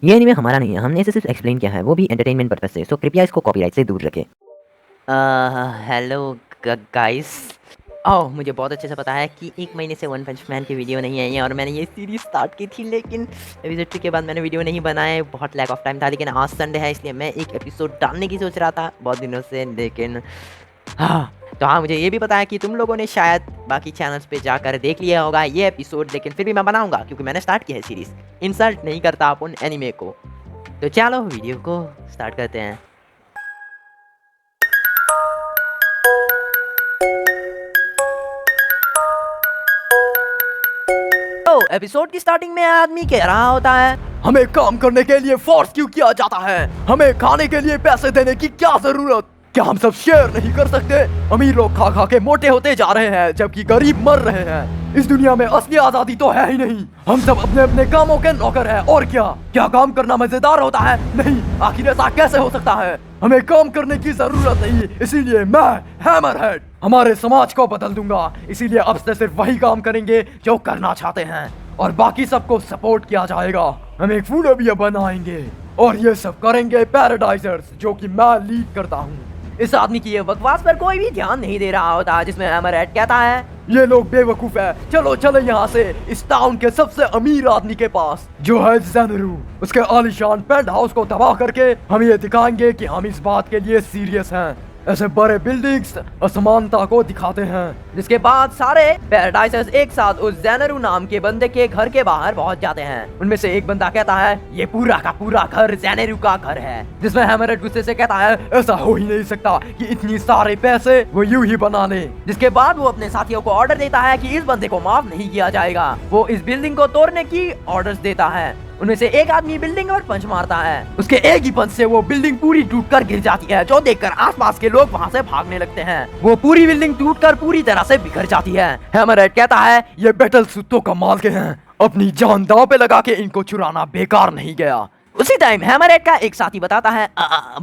ये एनीमे हमारा नहीं है, हमने इसे सिर्फ एक्सप्लेन किया है, वो भी एंटरटेनमेंट पर्पस से, सो कृपया इसको कॉपीराइट से दूर रखें। Hello guys. ओह, मुझे बहुत अच्छे से पता है कि 1 महीने से वन पंच मैन की वीडियो नहीं आई है और मैंने ये सीरीज स्टार्ट की थी, लेकिन एपिसोड 3 के बाद मैंने वीडियो नहीं बनाए, बहुत लैक ऑफ टाइम था। लेकिन आज संडे है, इसलिए मैं एक एपिसोड डालने की सोच रहा था बहुत दिनों से। लेकिन तो हाँ, मुझे ये भी पता है कि तुम लोगों ने शायद बाकी चैनल्स पे जाकर देख लिया होगा ये एपिसोड, लेकिन फिर भी मैं बनाऊंगा क्योंकि मैंने स्टार्ट किया है सीरीज। इंसल्ट नहीं करता अपन एनीमे को। तो चलो वीडियो को स्टार्ट करते हैं। तो एपिसोड की स्टार्टिंग में आदमी कह रहा होता है, हमें काम करने के लिए फोर्स क्यों किया जाता है? हमें खाने के लिए पैसे देने की क्या जरूरत? क्या हम सब शेयर नहीं कर सकते? अमीर लोग खा खा के मोटे होते जा रहे हैं जबकि गरीब मर रहे हैं। इस दुनिया में असली आजादी तो है ही नहीं। हम सब अपने अपने कामों के नौकर हैं। और क्या काम करना मजेदार होता है? नहीं, आखिर ऐसा कैसे हो सकता है? हमें काम करने की जरूरत नहीं, इसीलिए मैं हैमरहेड हमारे समाज को बदल दूंगा। इसीलिए अब से सिर्फ वही काम करेंगे जो करना चाहते हैं और बाकी सबको सपोर्ट किया जाएगा। हम एक फूड भी बनाएंगे और ये सब करेंगे पैराडाइजर्स, जो कि मैं लीड करता हूँ। इस आदमी की ये बकवास पर कोई भी ध्यान नहीं दे रहा होता, जिसमें हैमरहेड कहता है, ये लोग बेवकूफ है, चलो चले यहाँ से इस टाउन के सबसे अमीर आदमी के पास, जो है ज़ेनारू। उसके आलीशान पेंट हाउस को तबाह करके हम ये दिखाएंगे कि हम इस बात के लिए सीरियस हैं। ऐसे बड़े बिल्डिंग्स असमानता को दिखाते हैं। जिसके बाद सारे पैराडाइजर्स एक साथ उस ज़ेनारू नाम के बंदे के घर के बाहर पहुंच जाते हैं। उनमें से एक बंदा कहता है, ये पूरा का पूरा घर ज़ेनारू का घर है। जिसमें हैमरहेड गुस्से से कहता है, ऐसा हो ही नहीं सकता कि इतनी सारे पैसे वो यूं ही बना ले। जिसके बाद वो अपने साथियों को ऑर्डर देता है कि इस बंदे को माफ नहीं किया जाएगा। वो इस बिल्डिंग को तोड़ने की ऑर्डर्स देता है। उनमें से एक आदमी बिल्डिंग पर पंच मारता है। उसके एक ही पंच से वो बिल्डिंग पूरी टूटकर गिर जाती है, जो देखकर आसपास के लोग वहाँ से भागने लगते हैं। वो पूरी बिल्डिंग टूटकर पूरी तरह से बिखर जाती है। हैमरहेड कहता है, ये बैटल सुत्तों कमाल के हैं, अपनी जान दांव पे लगा के इनको चुराना बेकार नहीं गया। उसी टाइम हैमरहेड का एक साथी बताता है,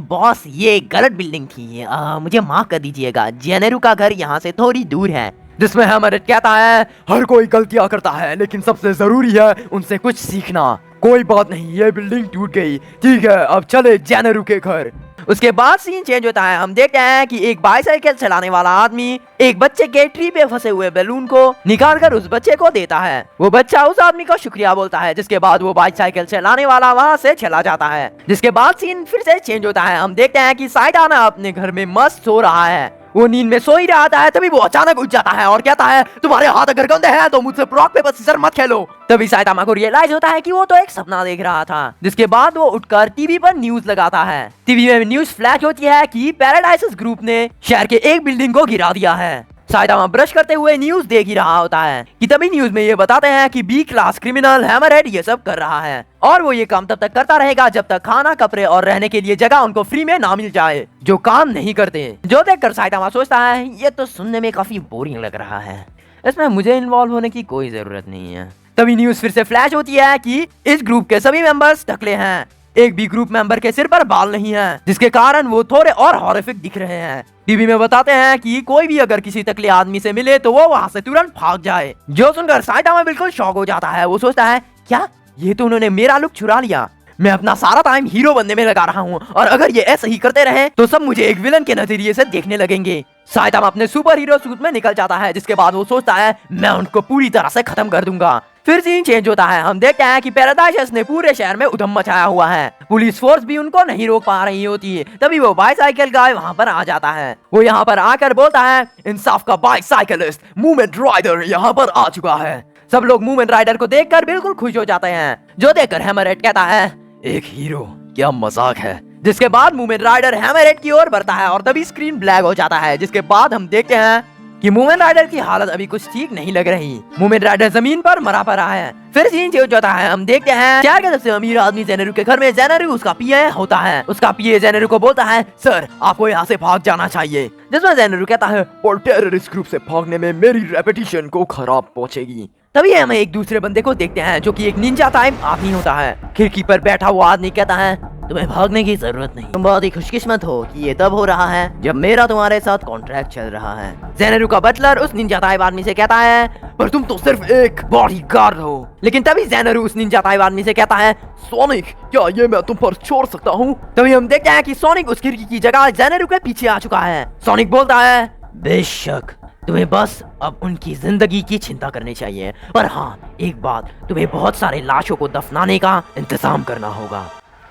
बॉस ये गलत बिल्डिंग थी, मुझे माफ कर दीजिएगा, ज़ेनारू का घर यहाँ से थोड़ी दूर है। जिसमें हैमरहेड कहता है, हर कोई गलतियां करता है, लेकिन सबसे जरूरी है उनसे कुछ सीखना। कोई बात नहीं, ये बिल्डिंग टूट गई, ठीक है, अब चले ज़ेनारू के घर। उसके बाद सीन चेंज होता है। हम देखते हैं कि एक बाईसाइकिल चलाने वाला आदमी एक बच्चे के ट्री पे फंसे हुए बैलून को निकालकर उस बच्चे को देता है। वो बच्चा उस आदमी को शुक्रिया बोलता है, जिसके बाद वो बाईसाइकिल चलाने वाला वहाँ से चला जाता है। जिसके बाद सीन फिर से चेंज होता है। हम देखते हैं कि साइदाना अपने घर में मस्त सो रहा है। वो नींद में सो ही रहा था, तभी वो अचानक उठ जाता है और कहता है, तुम्हारे हाथ अगर गंदे हैं तो मुझसे रॉक पेपर सीजर मत खेलो। तभी साइतामा को रियलाइज होता है कि वो तो एक सपना देख रहा था। जिसके बाद वो उठकर टीवी पर न्यूज लगाता है। टीवी में न्यूज फ्लैश होती है कि पैराडाइजर्स ग्रुप ने शहर के एक बिल्डिंग को गिरा दिया है। साइतामा ब्रश करते हुए न्यूज देख ही रहा होता है कि तभी न्यूज में ये बताते हैं कि बी क्लास क्रिमिनल हैमरहेड ये सब कर रहा है और वो ये काम तब तक करता रहेगा जब तक खाना, कपड़े और रहने के लिए जगह उनको फ्री में ना मिल जाए, जो काम नहीं करते। जो देखकर साइतामा सोचता है, ये तो सुनने में काफी बोरिंग लग रहा है, इसमें मुझे इन्वॉल्व होने की कोई जरूरत नहीं है। तभी न्यूज फिर से फ्लैश होती है कि इस ग्रुप के सभी मेंबर्स टकले हैं। एक भी ग्रुप मेंबर के सिर पर बाल नहीं है, जिसके कारण वो थोड़े और हॉरिफिक दिख रहे हैं। टीवी में बताते हैं कि कोई भी अगर किसी टकले आदमी से मिले तो वो वहाँ से तुरंत भाग जाए। जो सुनकर साइतामा बिल्कुल शॉक हो जाता है। वो सोचता है, क्या ये तो उन्होंने मेरा लुक चुरा लिया? मैं अपना सारा टाइम हीरो बनने में लगा रहा हूँ और अगर ये ऐसे ही करते रहे तो सब मुझे एक विलन के नजरिए से देखने लगेंगे। साइतामा अपने सुपर हीरो सूट में निकल जाता है। जिसके बाद वो सोचता है, मैं उनको पूरी तरह से खत्म कर दूंगा। फिर सीन चेंज होता है। हम देखते हैं कि पैराडाइजर्स ने पूरे शहर में उधम मचाया हुआ है। पुलिस फोर्स भी उनको नहीं रोक पा रही होती है। तभी वो बाईसाइकिल गाय वहाँ पर आ जाता है। वो यहाँ पर आकर बोलता है, इंसाफ का बाईसाइकिलिस्ट मूवमेंट राइडर यहाँ पर आ चुका है। सब लोग मूवमेंट राइडर को देखकर बिल्कुल खुश हो जाते हैं। जो देखकर हैमरहेड कहता है, एक हीरो, क्या मजाक है। जिसके बाद मूवमेंट राइडर हैमरहेड की ओर बढ़ता है और तभी स्क्रीन ब्लैक हो जाता है। जिसके बाद हम देखते हैं कि मूवमेंट राइडर की हालत अभी कुछ ठीक नहीं लग रही। मूवमेंट राइडर जमीन पर मरा पड़ा है। फिर सीन चेंज होता है। हम देखते हैं शहर के सबसे अमीर आदमी ज़ेनारू के घर में ज़ेनारू उसका पीए होता है। उसका पीए ज़ेनारू को बोलता है, सर आपको यहाँ से भाग जाना चाहिए। जिसमें ज़ेनारू कहता है, और टेररिस्ट ग्रुप से भागने में मेरी रेपुटेशन को खराब पहुँचेगी। तभी हम एक दूसरे बंदे को देखते हैं जो कि एक निंजा टाइप आदमी होता है। खिड़की पर बैठा हुआ आदमी कहता है, तुम्हें भागने की जरूरत नहीं। तुम बहुत ही खुशकिस्मत हो कि ये तब हो रहा है जब मेरा तुम्हारे साथ कॉन्ट्रैक्ट चल रहा है। ज़ेनारू का बटलर उस निंजा टाइप आदमी से कहता है, पर तुम तो सिर्फ एक बॉडीगार्ड हो। लेकिन तभी ज़ेनारू उस निंजा टाइप आदमी से कहता है, सोनिक, क्या ये मैं तुम पर छोड़ सकता हूँ? तभी हम देखते हैं कि सोनिक उस खिड़की की जगह ज़ेनारू के पीछे आ चुका है। सोनिक बोलता है, बेशक तुम्हें बस अब उनकी जिंदगी की चिंता करनी चाहिए, पर हाँ एक बात, तुम्हें बहुत सारे लाशों को दफनाने का इंतजाम करना होगा।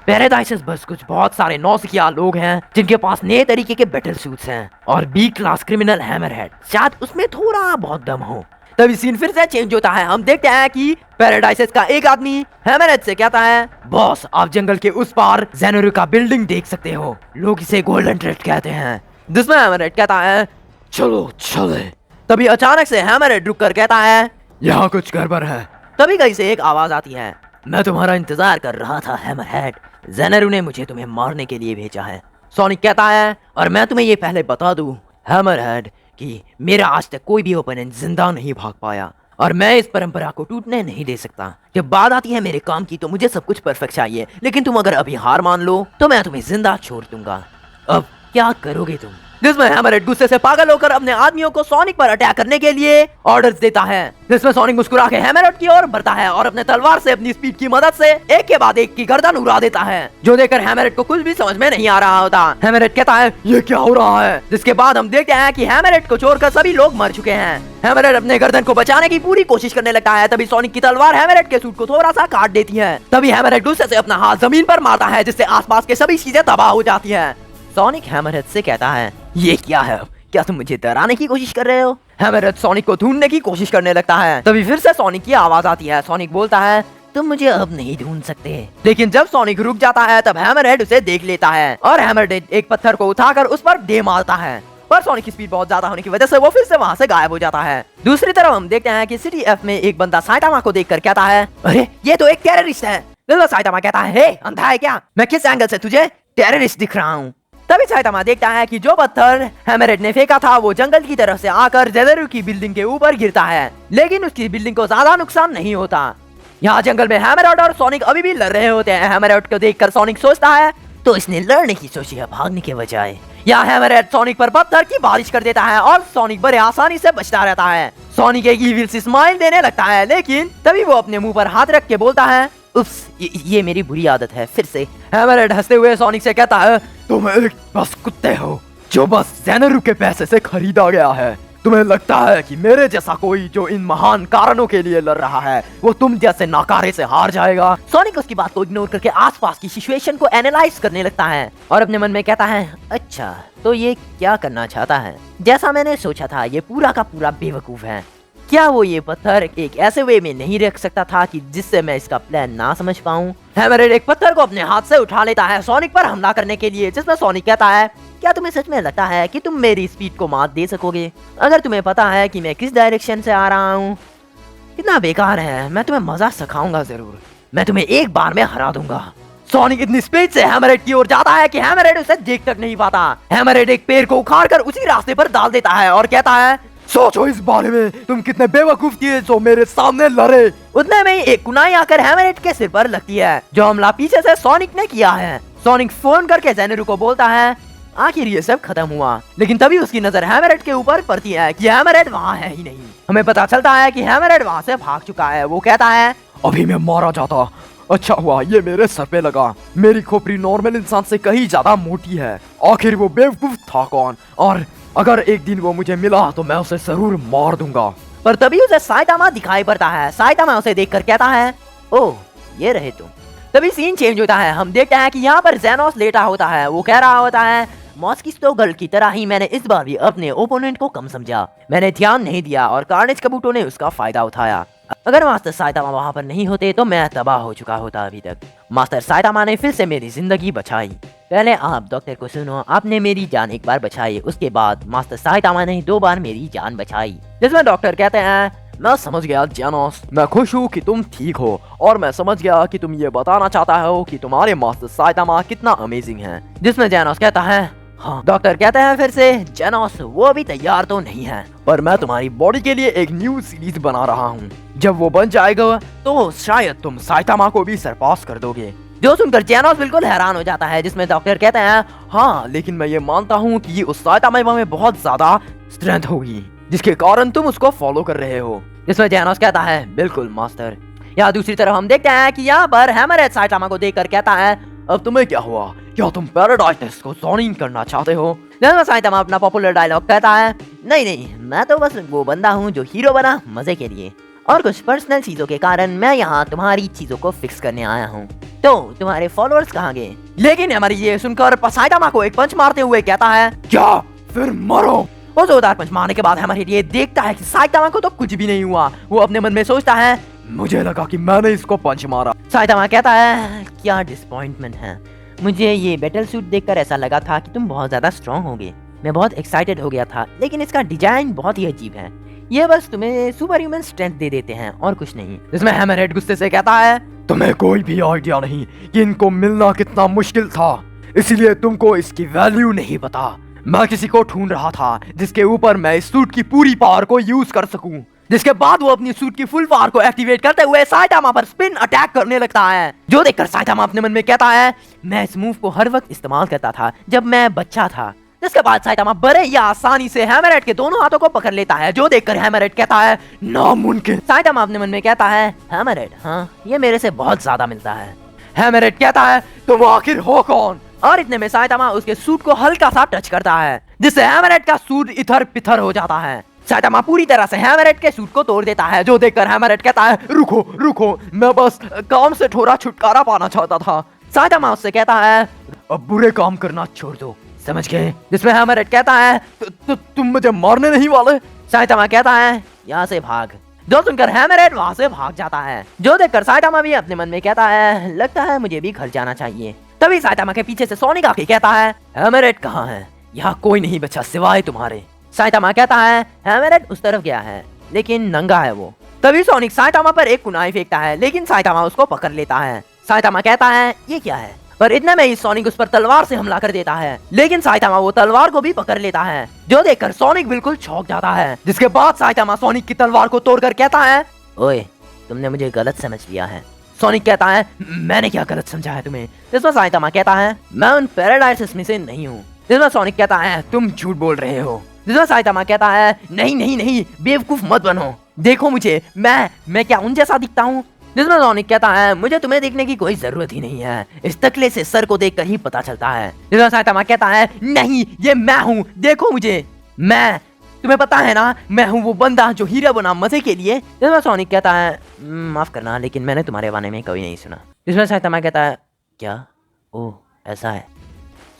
पैराडाइसिस बस कुछ बहुत सारे नौसिखिया लोग हैं जिनके पास नए तरीके के बैटल सूट्स हैं और बी क्लास क्रिमिनल हैमरहेड, शायद उसमें थोड़ा बहुत दम हो। तभी सीन फिर से चेंज होता है। हम देखते हैं कि पैराडाइसिस का एक आदमी हैमरहेड से कहता है, बॉस आप जंगल के उस पार ज़ेनारू का बिल्डिंग देख सकते हो, लोग इसे गोल्डन थ्रेड कहते हैं। जिसमें हैमरहेड कहता है, चलो चले। तभी अचानक से हैमरहेड रुक कर कहता है, यहाँ कुछ गड़बड़ है। तभी कहीं से एक आवाज आती है, मैं तुम्हारा इंतजार कर रहा था हैमरहेड, ज़ेनारू ने मुझे तुम्हें मारने के लिए भेजा है। सोनिक कहता है, और मैं तुम्हें ये पहले बता दूं हैमरहेड कि मेरा आज तक कोई भी ओपोनेंट जिंदा नहीं भाग पाया और मैं इस परंपरा को टूटने नहीं दे सकता। जब बात आती है मेरे काम की तो मुझे सब कुछ परफेक्ट चाहिए, लेकिन तुम अगर अभी हार मान लो तो मैं तुम्हें जिंदा छोड़ दूंगा। अब क्या करोगे तुम? जिसमें हैमरहेड गुस्से से पागल होकर अपने आदमियों को सोनिक पर अटैक करने के लिए ऑर्डर्स देता है। जिसमें सोनिक मुस्कुरा के हैमरहेड की ओर बढ़ता है और अपने तलवार से अपनी स्पीड की मदद से एक के बाद एक की गर्दन उड़ा देता है, जो देखकर हैमरहेड को कुछ भी समझ में नहीं आ रहा होता। हैमरहेड कहता है, ये क्या हो रहा है? जिसके बाद हम देखते हैं कि हैमरहेड को छोड़कर सभी लोग मर चुके हैं। हैमरहेड अपने गर्दन को बचाने की पूरी कोशिश करने लगता है। तभी सोनिक की तलवार हैमरहेड के सूट को थोड़ा सा काट देती है। तभी हैमरहेड गुस्से से अपना हाथ जमीन पर मारता है, जिससे आसपास के सभी चीजें तबाह हो जाती है। सोनिक हैमरहेड से कहता है, ये क्या है? क्या तुम मुझे डराने की कोशिश कर रहे हो? हैमरहेड सोनिक को ढूंढने की कोशिश करने लगता है। तभी फिर से सोनिक की आवाज आती है। सोनिक बोलता है, तुम मुझे अब नहीं ढूंढ सकते। लेकिन जब सोनिक रुक जाता है तब हैमरहेड उसे देख लेता है और हैमरहेड एक पत्थर को उठाकर उस पर दे मारता है, पर सोनिक की स्पीड बहुत ज्यादा होने की वजह से वो फिर से वहाँ से गायब हो जाता है। दूसरी तरफ हम देखते हैं कि सिटी एफ में एक बंदा साइटामा को देखकर कहता है, अरे ये तो एक टेररिस्ट है। साइटामा कहता है, हे अंधा है क्या? मैं किस एंगल से तुझे टेररिस्ट दिख रहा हूँ? तभी साइटामा देखता है कि जो पत्थर हैमरहेड ने फेंका था वो जंगल की तरफ से आकर ज़ेनारू की बिल्डिंग के ऊपर गिरता है, लेकिन उसकी बिल्डिंग को ज्यादा नुकसान नहीं होता। यहाँ जंगल में हैमरहेड और सोनिक अभी भी लड़ रहे होते हैं। हैमरहेड को देखकर सोनिक सोचता है, तो इसने लड़ने की सोची है भागने के बजाय। यहाँ हैमरहेड सोनिक पर पत्थर की बारिश कर देता है और सोनिक बड़े आसानी से बचता रहता है। सोनिक एक ईविल सी स्माइल देने लगता है, लेकिन तभी वो अपने मुंह पर हाथ रख के बोलता है, उप्स, ये मेरी बुरी आदत है फिर से। हैमरहेड हंसते हुए सोनिक से कहता है, तुम एक बस कुत्ते हो जो बस ज़ेनारू के पैसे से खरीदा गया है। तुम्हें लगता है कि मेरे जैसा कोई जो इन महान कारणों के लिए लड़ रहा है वो तुम जैसे नाकारे से हार जाएगा? सोनिक उसकी बात को इग्नोर करके आसपास की सिचुएशन को एनालाइज करने लगता है और अपने मन में कहता है, अच्छा तो ये क्या करना चाहता है? जैसा मैंने सोचा था ये पूरा का पूरा बेवकूफ है। क्या वो ये पत्थर एक ऐसे वे में नहीं रख सकता था कि जिससे मैं इसका प्लान ना समझ पाऊं? हैमरहेड एक पत्थर को अपने हाथ से उठा लेता है सोनिक पर हमला करने के लिए, जिसमें सोनिक कहता है, क्या तुम्हें सच में लगता है कि तुम मेरी स्पीड को मात दे सकोगे? अगर तुम्हें पता है कि मैं किस डायरेक्शन से आ रहा हूँ? कितना बेकार है, मैं तुम्हें मजा सिखाऊंगा जरूर, मैं तुम्हें एक बार में हरा दूंगा। सोनिक इतनी स्पीड से हैमरहेड की ओर जाता है कि हैमरहेड उसे देख तक नहीं पाता। हैमरहेड एक पेड़ को उखाड़कर उसी रास्ते पर डाल देता है और कहता है, सोचो इस बारे में, तुम कितने बेवकूफ थे जो मेरे सामने लड़े। उतने में ही एक कुनाई आकर हैमरहेड के सिर पर लगती है, जो हमला पीछे से सोनिक ने किया है। सोनिक फोन करके ज़ेनारू को बोलता है, आखिर ये सब खत्म हुआ। लेकिन तभी उसकी नजर हैमरहेड के ऊपर पड़ती है कि हैमरहेड वहाँ है ही नहीं। हमें पता चलता है कि हैमरहेड वहाँ से भाग चुका है। वो कहता है, अभी मैं मारा जाता, अच्छा हुआ ये मेरे सर पे लगा। मेरी खोपड़ी नॉर्मल इंसान से कहीं ज्यादा मोटी है। आखिर वो बेवकूफ था कौन, और अगर एक दिन वो मुझे मिला तो मैं उसे जरूर मार दूंगा। पर तभी उसे साइटामा दिखाई पड़ता है। साइटामा उसे देखकर कहता है, ओह ये रहे तुम। तभी सीन चेंज होता है। हम देखते हैं कि यहाँ पर ज़ेनोस लेटा होता है। वो कह रहा होता है, मॉस्किटो गर्ल की तरह ही मैंने इस बार भी अपने ओपोनेंट को कम समझा। मैंने ध्यान नहीं दिया और कार्नेज कबूटों ने उसका फायदा उठाया। अगर मास्टर साइटामा वहाँ पर नहीं होते तो मैं तबाह हो चुका होता अभी तक। मास्टर साइटामा ने फिर से मेरी जिंदगी बचाई। पहले आप डॉक्टर को सुनो, आपने मेरी जान एक बार बचाई, उसके बाद मास्टर साइटामा ने 2 बार मेरी जान बचाई। जिसमें डॉक्टर कहते हैं, मैं समझ गया ज़ेनोस, मैं खुश हूँ कि तुम ठीक हो, और मैं समझ गया कि तुम ये बताना चाहता हो कि तुम्हारे मास्टर साइटामा कितना अमेजिंग है। जिसमें ज़ेनोस कहता है, हाँ। डॉक्टर कहते हैं फिर से, ज़ेनोस वो अभी तैयार तो नहीं है, पर मैं तुम्हारी बॉडी के लिए एक न्यू सीरीज बना रहा हूँ। जब वो बन जाएगा तो शायद तुम साइटामा को भी सरपास कर दोगे। जो सुनकर जेनोस बिल्कुल हैरान हो जाता है, जिसमें डॉक्टर कहते हैं हाँ, लेकिन मैं ये मानता हूँ कि उस साइटामा में बहुत ज्यादा स्ट्रेंथ होगी, जिसके कारण तुम उसको फॉलो कर रहे हो। जिसमें जेनोस कहता है बिल्कुल मास्टर। या दूसरी तरफ हम देखते हैं कि यहाँ पर हैमरहेड साइटामा को देखकर कहता है अब तुम्हें क्या हुआ? क्या तुम पैराडाइज टेस्ट को जॉइन करना चाहते हो? जिसमें साइटामा अपना पॉपुलर डायलॉग कहता है नहीं नहीं, मैं तो बस वो बंदा हूँ जो हीरो बना मजे के लिए, और कुछ पर्सनल चीजों के कारण मैं यहाँ तुम्हारी चीजों को फिक्स करने आया हूँ। तो तुम्हारे फॉलोअर्स कहाँ गए? लेकिन हमारी ये सुनकर साइटामा को एक पंच मारते हुए कहता है क्या? फिर मरो। वो जोरदार पंच मारने के बाद हमारी ये देखता है कि साइटामा को तो कुछ भी नहीं हुआ। वो अपने मन में सोचता है मुझे लगा कि मैंने इसको पंच मारा। साइटामा कहता है क्या डिसअपॉइंटमेंट है, मुझे ये बैटल सूट देखकर ऐसा लगा था कि तुम बहुत ज्यादा स्ट्रॉन्ग होगे। मैं बहुत एक्साइटेड हो गया था, लेकिन इसका डिजाइन बहुत ही अजीब है। ये बस तुम्हें सुपर ह्यूमन स्ट्रेंथ दे देते हैं और कुछ नहीं। इसमें हैमरहेड गुस्से से कहता है तुम्हें कोई भी आइडिया नहीं कि इनको मिलना कितना मुश्किल था, इसलिए तुमको इसकी वैल्यू नहीं पता। मैं किसी को ढूंढ रहा था जिसके ऊपर मैं इस सूट की पूरी पावर को यूज कर सकूं। जिसके बाद वो अपनी सूट की फुल पावर को एक्टिवेट करते हुए साइटामा पर स्पिन अटैक करने लगता है। जो देखकर साइटामा अपने मन में कहता है मैं इस मूव को हर वक्त इस्तेमाल करता था जब मैं बच्चा था। जिसके बाद साइटामा बड़े ही आसानी से हैमरहेड के दोनों हाथों को पकड़ लेता है। जो देखकर हैमरहेड कहता है नामुमकिन। साइटामा अपने मन में कहता है हैमरहेड, हाँ ये मेरे से बहुत ज्यादा मिलता है। हैमरहेड कहता है तुम आखिर हो कौन? और इतने में साइटामा उसके सूट को हल्का सा टच करता है, जिससे हैमरहेड का सूट इधर पिथर हो जाता है। साइटामा पूरी तरह से हैमरहेड के सूट को तोड़ देता है। जो देखकर हैमरहेड कहता है रुको रुको, मैं बस काम से थोड़ा छुटकारा पाना चाहता था। साइटामा उससे कहता है अब बुरे काम करना छोड़ दो, समझ गए? जिसमें हैमरहेड कहता है तुम मुझे मारने नहीं वाले? साइटामा कहता है यहाँ से भाग। जो सुनकर हैमरहेड वहाँ से भाग जाता है। जो देखकर साइटामा भी अपने मन में कहता है लगता है मुझे भी घर जाना चाहिए। तभी साइटामा के पीछे से सोनिक आके कहता है हैमरहेड कहाँ है? यहाँ कोई नहीं बचा सिवाय तुम्हारे। साइटामा कहता है हैमरहेड उस तरफ गया है, लेकिन नंगा है वो। तभी सोनिक साइटामा पर एक कुनाई फेंकता है, लेकिन साइटामा उसको पकड़ लेता है। साइटामा कहता है ये क्या है, पर इतने में ही सोनिक उस पर तलवार से हमला कर देता है, लेकिन साइटामा वो तलवार को भी पकड़ लेता है। जो देखकर सोनिक बिल्कुल चौंक जाता है। जिसके बाद साइटामा सोनिक की तलवार को तोड़कर कहता है ओए तुमने मुझे गलत समझ लिया है। सोनिक कहता है मैंने क्या गलत समझा है तुम्हें? जिसमें साइटामा कहता है मैं उन पैराडाइज में से नहीं हूँ। जिसमें सोनिक कहता है तुम झूठ बोल रहे हो। जिसमें साइटामा कहता है नहीं नहीं नहीं, बेवकूफ मत बनो, देखो मुझे, मैं क्या उन जैसा दिखता हूँ? जिसमें सोनिक कहता है मुझे तुम्हें देखने की कोई जरूरत ही नहीं है, इस टकले से सर को देखकर ही पता चलता है। जिसमें साइटामा कहता है नहीं ये मैं हूँ, देखो मुझे, मैं, तुम्हें पता है ना मैं हूँ वो बंदा जो हीरो बना मजे के लिए। जिसमें सोनिक कहता है माफ करना, लेकिन मैंने तुम्हारे बारे में कभी नहीं सुना। जिसमें साइटामा कहता है क्या? ओह ऐसा है।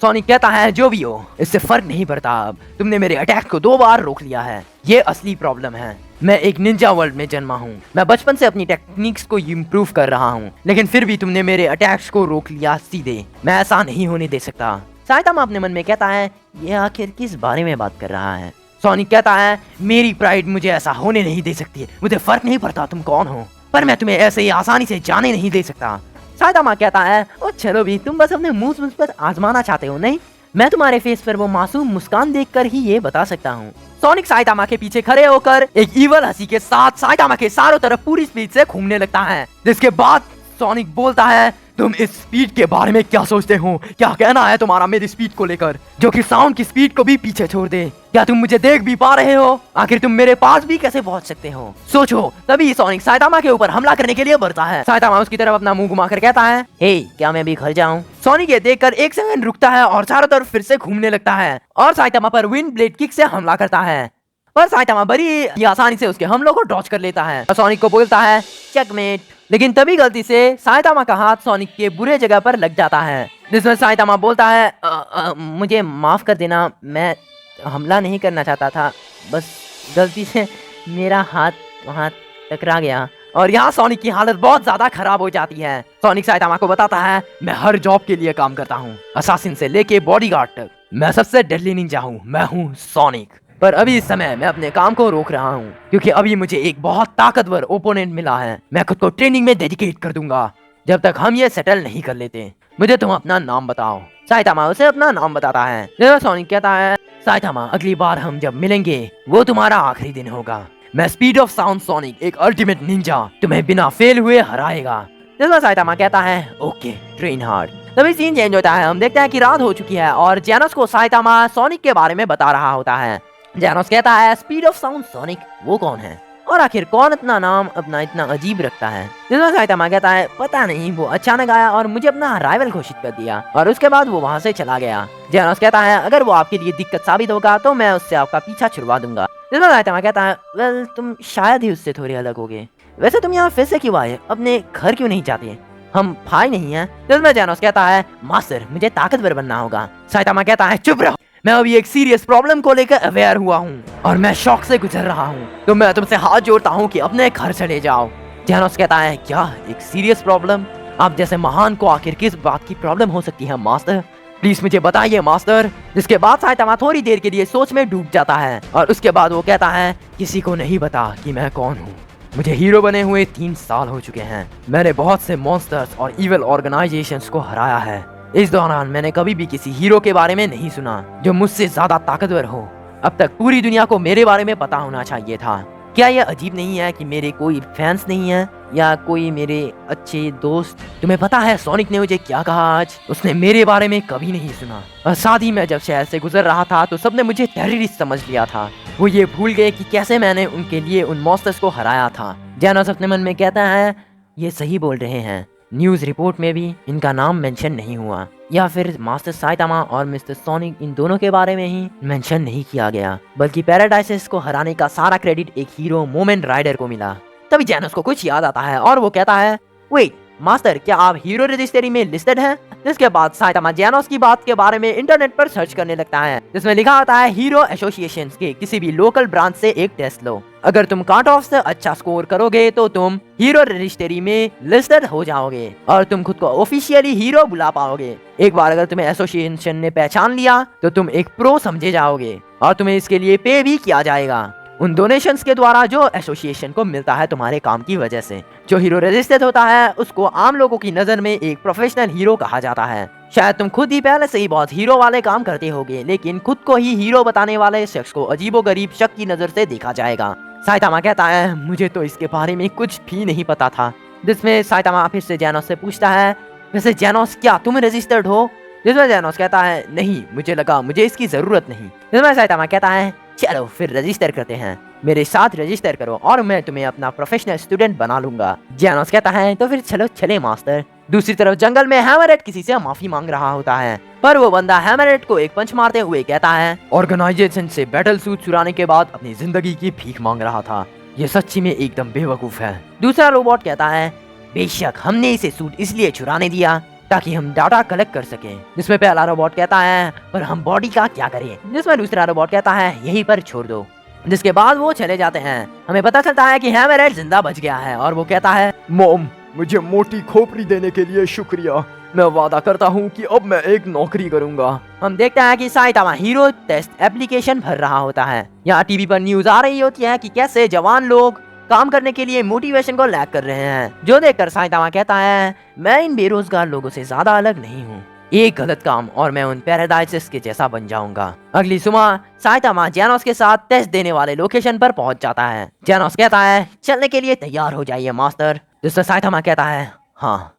सोनिक कहता है जो भी हो इससे फर्क नहीं पड़ता, अब तुमने मेरे अटैक को 2 बार रोक लिया है, ये असली प्रॉब्लम है। मैं एक निंजा वर्ल्ड में जन्मा हूँ, मैं बचपन से अपनी टेक्निक्स को इम्प्रूव कर रहा हूँ, लेकिन फिर भी तुमने मेरे अटैक्स को रोक लिया सीधे, मैं ऐसा नहीं होने दे सकता। साइटामा अपने मन में कहता है ये आखिर किस बारे में बात कर रहा है? सोनिक कहता है मेरी प्राइड मुझे ऐसा होने नहीं दे सकती, मुझे फर्क नहीं पड़ता तुम कौन हो, पर मैं तुम्हें ऐसे ही आसानी से जाने नहीं दे सकता। साइटामा कहता है ओ चलो भी, तुम बस अपने मुंह मुझ पर आजमाना चाहते हो, नहीं मैं तुम्हारे फेस पर वो मासूम मुस्कान देखकर ही ये बता सकता हूँ। सोनिक साइटामा के पीछे खड़े होकर एक ईवल हंसी के साथ साइटामा के चारों तरफ पूरी स्पीड से घूमने लगता है। जिसके बाद सोनिक बोलता है तुम इस स्पीड के बारे में क्या सोचते हो? क्या कहना है तुम्हारा मेरी स्पीड को लेकर, जो कि साउंड की स्पीड को भी पीछे छोड़ दे? क्या तुम मुझे देख भी पा रहे हो? आखिर तुम मेरे पास भी कैसे पहुंच सकते हो? सोचो। तभी सोनिक साइटामा के ऊपर हमला करने के लिए बढ़ता है। साइटामा उसकी तरफ अपना मुंह घुमाकर कहता है हे क्या मैं भी घर जाऊं? सोनिक ये देखकर एक सेकंड रुकता है और चारों तरफ फिर से घूमने लगता है और साइटामा पर विंड ब्लेड किक से हमला करता है, पर साइटामा बड़ी आसानी से उसके हमलों को डॉच कर लेता है और सोनिक को बोलता है चेकमेट। लेकिन तभी गलती से साइटामा का हाथ सोनिक के बुरे जगह पर लग जाता है, जिसमें साइटामा बोलता है मुझे माफ कर देना, मैं हमला नहीं करना चाहता था, बस गलती से मेरा हाथ वहाँ टकरा गया। और यहाँ सोनिक की हालत बहुत ज्यादा खराब हो जाती है। सोनिक साइटामा को बताता है मैं हर जॉब के लिए काम करता हूँ, असासिन से लेके बॉडीगार्ड तक, मैं सबसे डेडली निंजा हूँ, मैं हूँ सोनिक। पर अभी इस समय मैं अपने काम को रोक रहा हूँ क्योंकि अभी मुझे एक बहुत ताकतवर ओपोनेंट मिला है। मैं खुद को ट्रेनिंग में डेडिकेट कर दूंगा जब तक हम ये सेटल नहीं कर लेते। मुझे तुम अपना नाम बताओ। साइटामा उसे अपना नाम बताता है। सोनिक कहता है साइटामा अगली बार हम जब मिलेंगे वो तुम्हारा आखिरी दिन होगा। मैं स्पीड ऑफ साउंड सोनिक, एक अल्टीमेट निंजा, तुम्हें बिना फेल हुए हराएगा। जिसमें साइतामा कहता है ओके ट्रेन हार्ड। तभी सीन चेंज होता है, हम देखते हैं कि रात हो चुकी है और जैनोस को साइतामा सोनिक के बारे में बता रहा होता है। जैनोस कहता है स्पीड ऑफ साउंड सोनिक वो कौन है और आखिर कौन इतना नाम अपना इतना अजीब रखता है। जिसमें साइतामा कहता है पता नहीं, वो अचानक आया और मुझे अपना राइवल घोषित कर दिया और उसके बाद वो वहाँ से चला गया। जैनोस कहता है अगर वो आपके लिए दिक्कत साबित होगा तो मैं उससे आपका पीछा छुड़वा दूंगा। जिसमें साइतामा कहता है वेल तुम शायद ही उससे थोड़े अलग होगे, वैसे तुम यहाँ फिर से क्यों आए, अपने घर क्यों नहीं जाते, हम भाई नहीं हैं। जिसमें जैनोस कहता है मास्टर मुझे ताकतवर बनना होगा। साइतामा कहता है चुप रहो, मैं अभी एक सीरियस प्रॉब्लम को लेकर अवेयर हुआ हूँ और मैं शॉक से गुजर रहा हूँ, तो मैं तुमसे हाथ जोड़ता हूँ कि अपने घर चले जाओ। जैनोस कहता है क्या एक सीरियस प्रॉब्लम, आप जैसे महान को आखिर किस बात की प्रॉब्लम हो सकती है मास्टर, प्लीज मुझे बताइए मास्टर। जिसके बाद साइतामा थोड़ी देर के लिए सोच में डूब जाता है और उसके बाद वो कहता है किसी को नहीं पता कि मैं कौन हूँ, मुझे हीरो बने हुए 3 साल हो चुके हैं, मैंने बहुत से मॉन्स्टर्स और इविल ऑर्गेनाइजेशंस को हराया है। इस दौरान मैंने कभी भी किसी हीरो के बारे में नहीं सुना जो मुझसे ज्यादा ताकतवर हो। अब तक पूरी दुनिया को मेरे बारे में पता होना चाहिए था। क्या यह अजीब नहीं है कि मेरे कोई फैंस नहीं है या कोई मेरे अच्छे दोस्त। तुम्हें पता है सोनिक ने मुझे क्या कहा आज, उसने मेरे बारे में कभी नहीं सुना और साथ ही मैं जब शहर से गुजर रहा था तो सबने मुझे टेररिस्ट समझ लिया था। वो ये भूल गए कि कैसे मैंने उनके लिए उन मॉन्स्टर्स को हराया था। जैनोस अपने मन में कहता है ये सही बोल रहे हैं, न्यूज़ रिपोर्ट में भी इनका नाम मेंशन नहीं हुआ, या फिर मास्टर साइतामा और मिस्टर सोनिक इन दोनों के बारे में ही मेंशन नहीं किया गया, बल्कि पैराडाइसिस को हराने का सारा क्रेडिट एक हीरो मोमेंट राइडर को मिला। तभी जैनोस को कुछ याद आता है और वो कहता है वेट मास्टर क्या आप हीरो रजिस्ट्री में लिस्टेड हैं। जिसके बाद साइतामा जैनोस की बात के बारे में इंटरनेट पर सर्च करने लगता है, जिसमें लिखा होता है हीरो एसोसिएशन के किसी भी लोकल ब्रांच से एक टेस्ट लो, अगर तुम कट ऑफ से अच्छा स्कोर करोगे तो तुम हीरो रजिस्ट्री में लिस्टेड हो जाओगे और तुम खुद को ऑफिशियली हीरो बुला पाओगे। एक बार अगर तुम्हें एसोसिएशन ने पहचान लिया तो तुम एक प्रो समझे जाओगे और तुम्हें इसके लिए पे भी किया जाएगा उन डोनेशंस के द्वारा जो एसोसिएशन को मिलता है तुम्हारे काम की वजह से। जो हीरो रजिस्टर्ड होता है उसको आम लोगों की नजर में एक प्रोफेशनल हीरो कहा जाता है। शायद तुम खुद ही पहले से ही बहुत हीरो वाले काम करते होगे, लेकिन खुद को ही हीरो बताने वाले शख्स को अजीबोगरीब शक की नजर से देखा जाएगा। साइतामा कहता है मुझे तो इसके बारे में कुछ भी नहीं पता था। जिसमें साइतामा फिर से जैनोस से पूछता है वैसे जैनोस क्या तुम रजिस्टर्ड हो। जिसमें जैनोस कहता है नहीं, मुझे लगा मुझे इसकी जरूरत नहीं। जिसमें साइतामा कहता है चलो फिर रजिस्टर करते हैं, मेरे साथ रजिस्टर करो और मैं तुम्हें अपना प्रोफेशनल स्टूडेंट बना लूंगा। जैनोस कहता है तो फिर चलो चले मास्टर। दूसरी तरफ जंगल में हैमरहेड किसी से माफी मांग रहा होता है, पर वो बंदा हैमरहेड को एक पंच मारते हुए कहता है ऑर्गेनाइजेशन से बैटल सूट चुराने के बाद अपनी जिंदगी की भीख मांग रहा था, ये सच्ची में एकदम बेवकूफ है। दूसरा रोबोट कहता है बेशक हमने इसे सूट इसलिए चुराने दिया ताकि हम डाटा कलेक्ट कर सकें। जिसमें पहला रोबोट कहता है पर हम बॉडी का क्या करें। जिसमें दूसरा रोबोट कहता है यहीं पर छोड़ दो। जिसके बाद वो चले जाते हैं। हमें पता चलता है कि हैमरहेड जिंदा बच गया है और वो कहता है मॉम मुझे मोटी खोपड़ी देने के लिए शुक्रिया, मैं वादा करता हूँ कि अब मैं एक नौकरी करूँगा। हम देखते हैं कि साइतामा हीरो टेस्ट एप्लीकेशन भर रहा होता है। यहाँ टीवी पर न्यूज आ रही होती है कि कैसे जवान लोग काम करने के लिए मोटिवेशन को लैक कर रहे हैं, जो देखकर साइतामा कहता है मैं इन बेरोजगार लोगों से ज्यादा अलग नहीं हूँ, एक गलत काम और मैं उन पैराडाइसिस के जैसा बन जाऊंगा। अगली सुबह साइतामा जैनोस के साथ टेस्ट देने वाले लोकेशन पर पहुंच जाता है। जैनोस कहता है चलने के लिए तैयार हो जाइए मास्टर। जिससे साइतामा कहता है हाँ।